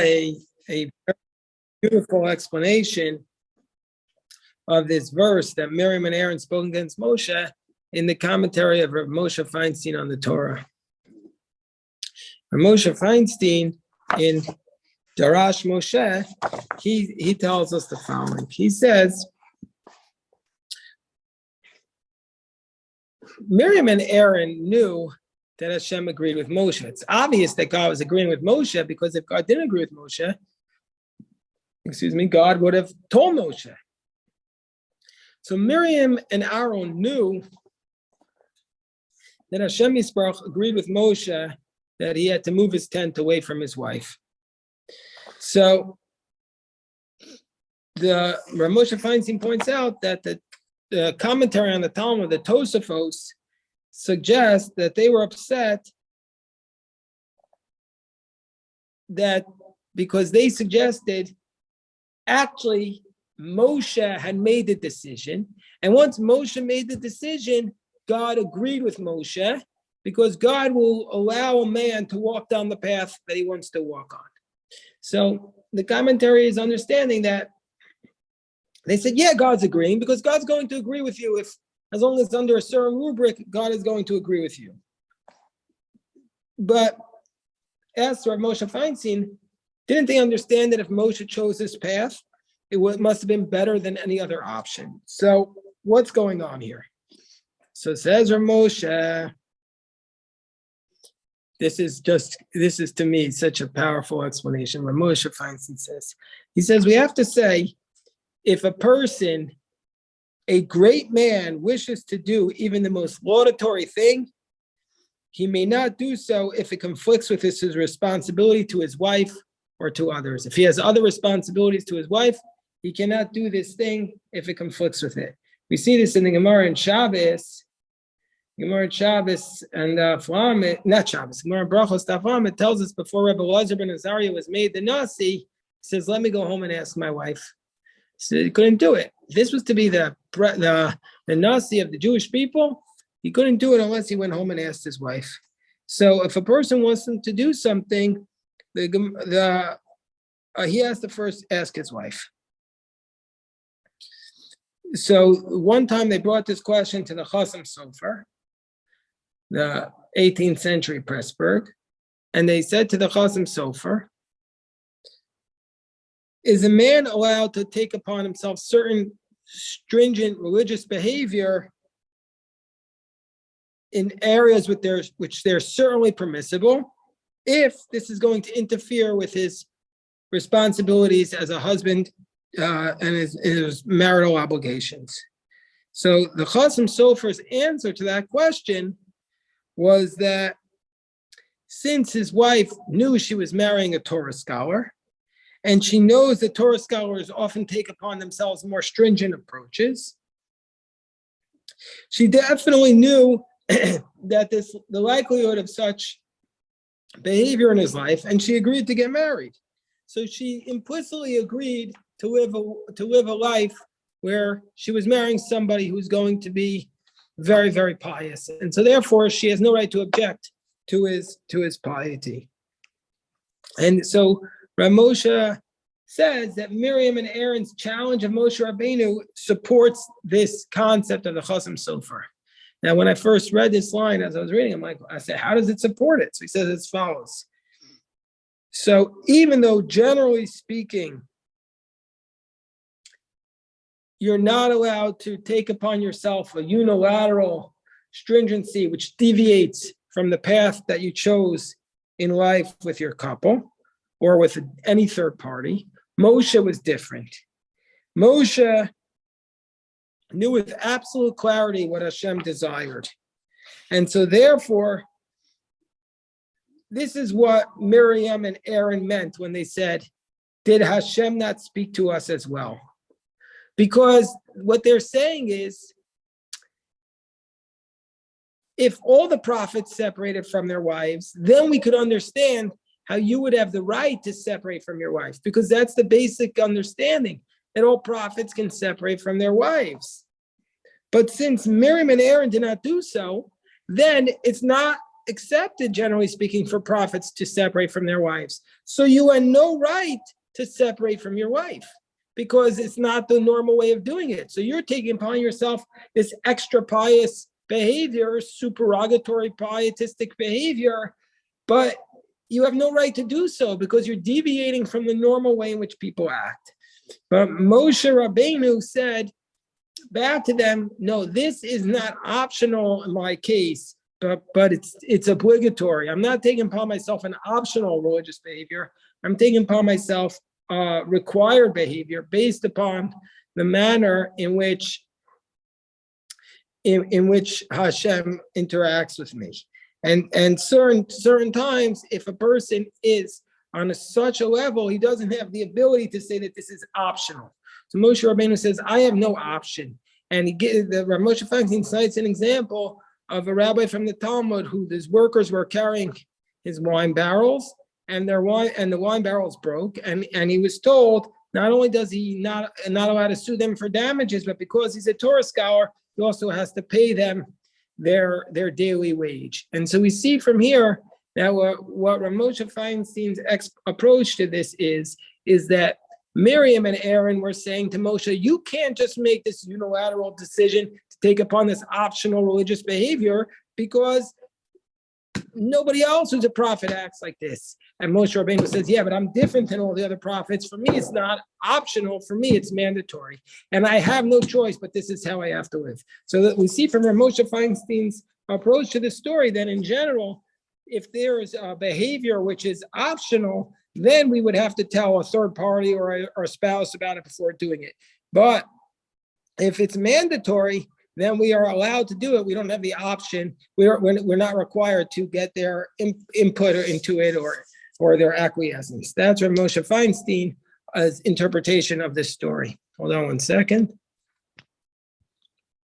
a very beautiful explanation of this verse that Miriam and Aaron spoke against Moshe in the commentary of Rav Moshe Feinstein on the Torah. Rav Moshe Feinstein in Darash Moshe, he tells us the following. He says, Miriam and Aaron knew that Hashem agreed with Moshe. It's obvious that God was agreeing with Moshe, because if God didn't agree with Moshe, God would have told Moshe. So Miriam and Aaron knew that Hashem Yisbarach agreed with Moshe that he had to move his tent away from his wife. So the Rav Moshe Feinstein points out that the commentary on the Talmud, the Tosafos, suggests that they were upset that because they suggested actually Moshe had made the decision, and once Moshe made the decision, God agreed with Moshe, because God will allow a man to walk down the path that he wants to walk on. So the commentary is understanding that they said, yeah, God's agreeing, because God's going to agree with you as long as it's under a certain rubric, God is going to agree with you. But as Rav Moshe Feinstein, didn't they understand that if Moshe chose this path, it must have been better than any other option? So what's going on here? So says Rav Moshe, this is to me such a powerful explanation. Rav Moshe Feinstein says, he says, we have to say, if a person, a great man, wishes to do even the most laudatory thing, he may not do so if it conflicts with his responsibility to his wife or to others. If he has other responsibilities to his wife, he cannot do this thing if it conflicts with it. We see this in the Gemara in Shabbos. Gemara in Shabbos and not Shabbos, Gemara in Brachos Tavam, it tells us before Rebbe Elazar ben Azariah was made the Nasi, he says, let me go home and ask my wife. So he couldn't do it. This was to be the Nasi of the Jewish people. He couldn't do it unless he went home and asked his wife. So if a person wants him to do something, he has to first ask his wife. So one time they brought this question to the Chasam Sofer, the 18th century Pressburg, and they said to the Chasam Sofer, is a man allowed to take upon himself certain stringent religious behavior in areas which they're certainly permissible, if this is going to interfere with his responsibilities as a husband and his marital obligations? So the Chasam Sofer's answer to that question was that since his wife knew she was marrying a Torah scholar, and she knows that Torah scholars often take upon themselves more stringent approaches, she definitely knew that the likelihood of such behavior in his life, and she agreed to get married. So she implicitly agreed to live a life where she was marrying somebody who's going to be very, very pious, and so therefore she has no right to object to his piety. And so Rav Moshe says that Miriam and Aaron's challenge of Moshe Rabbeinu supports this concept of the Chasam Sofer. Now, when I first read this line, as I was reading, I said, how does it support it? So he says as follows. So even though generally speaking, you're not allowed to take upon yourself a unilateral stringency which deviates from the path that you chose in life with your couple or with any third party, Moshe was different. Moshe knew with absolute clarity what Hashem desired. And so therefore, this is what Miriam and Aaron meant when they said, did Hashem not speak to us as well? Because what they're saying is, if all the prophets separated from their wives, then we could understand how you would have the right to separate from your wife, because that's the basic understanding, that all prophets can separate from their wives. But since Miriam and Aaron did not do so, then it's not accepted, generally speaking, for prophets to separate from their wives. So you have no right to separate from your wife because it's not the normal way of doing it. So you're taking upon yourself this extra pious behavior, supererogatory pietistic behavior, but you have no right to do so because you're deviating from the normal way in which people act. But Moshe Rabbeinu said back to them, no, this is not optional in my case, but it's obligatory. I'm not taking upon myself an optional religious behavior. I'm taking upon myself required behavior based upon the manner in which Hashem interacts with me. And certain times, if a person is on such a level, he doesn't have the ability to say that this is optional. So Moshe Rabbeinu says, I have no option. And Rav Moshe Feinstein cites an example of a rabbi from the Talmud who his workers were carrying his wine barrels, and the wine barrels broke, and he was told not only does he not allowed to sue them for damages, but because he's a Torah scholar, he also has to pay them their daily wage. And so we see from here that what Rav Moshe Feinstein's approach to this is that Miriam and Aaron were saying to Moshe, you can't just make this unilateral decision to take upon this optional religious behavior because nobody else who's a prophet acts like this. And Moshe Rabbeinu says, yeah, but I'm different than all the other prophets. For me, it's not optional. For me, it's mandatory. And I have no choice, but this is how I have to live. So that we see from Rav Moshe Feinstein's approach to the story that in general, if there is a behavior which is optional, then we would have to tell a third party or a spouse about it before doing it. But if it's mandatory, then we are allowed to do it. We don't have the option. We're not required to get their input into it or their acquiescence. That's Rav Moshe Feinstein's interpretation of this story. Hold on one second.